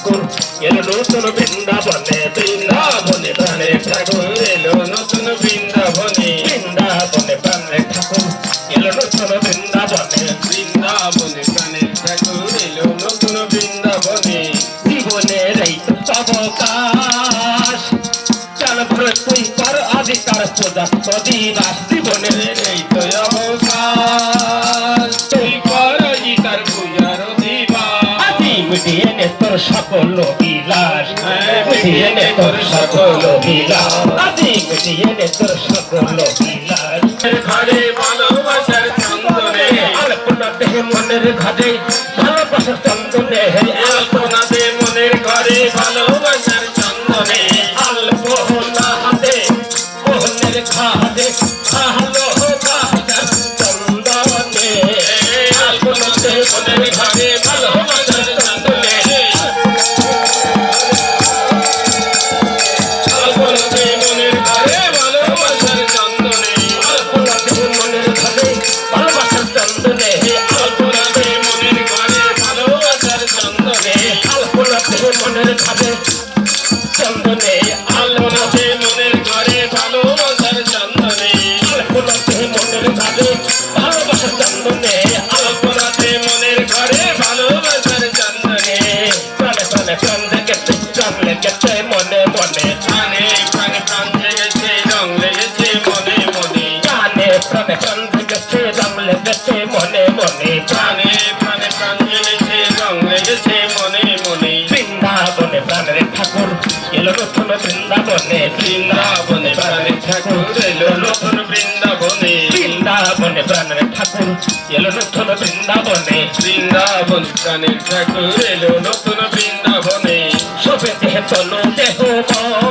ঠাকুর এলো নতুন বৃন্দাবনে বৃন্দাবনে প্রাণের ঠাকুর এলো নতুন বৃন্দাবনে বৃন্দাবনে প্রাণের ঠাকুর এলো নতুন বৃন্দাবনে বৃন্দাবনে প্রাণের ঠাকুর এলো নতুন বৃন্দাবনে জীবনের এই তো অবকাশ চাল ভরে তুই কর অধিকার পূজা দিবাস জীবনের এই তো অবকাশ তুই কর অধিকার পূজার দিবাস আদি মিটিয়ে নে তোর সকল বিলাস মিটিয়ে নে তোর সকল বিলাস আদি মিটিয়ে নে তোর সকল বিলাস ঘরে ভালোবাসার চন্দনে আলপনা দেহে মনের ঘরে ভালোবাসার চন্দনে আলপনা দে মনের ঘরে ভালোবাসার চন্দনে আলপনা হাতে মনের ঘরে ভালোবাসার চন্দনে আলপনা দে মনের ঘরে ভালোবাসার চন্দনে আলপনা দে মনের ঘরে ভালোবাসার চন্দনে আলপনা দে মনের ঘরে ভালোবাসার চন্দনে আলপনা দে মনের ঘরে ভালোবাসার চন্দনে আলপনা দে মনের ঘরে চন্দনে আলপনা দে মনের ঘরে ভালোবাসার চন্দনে আলপনা দে মনের ঘরে ভালোবাসার চন্দনে আলপনা দে মনের ঘরে ভালোবাসার চন্দনে প্রাণে প্রাণে প্রাণ লেগেছে রং লেগেছে মনে মনে প্রাণে প্রাণে প্রাণ লেগেছে রং লেগেছে মনে মনে প্রাণে প্রাণে প্রাণ লেগেছে রং লেগেছে মনে মনে প্রাণে প্রাণে প্রাণ লেগেছে রং লেগেছে মনে মনে বৃন্দাবনে প্রাণের ঠাকুর এলো নতুন বৃন্দাবনে বৃন্দাবনে প্রাণের ঠাকুর এলো নতুন বৃন্দাবনে বৃন্দাবনে প্রাণের ঠাকুর এলো নতুন বৃন্দাবনে বৃন্দাবন প্রাণের ঠাকুর এলো নতুন বৃন্দাবনে সবে দেহ তনু দেহ মন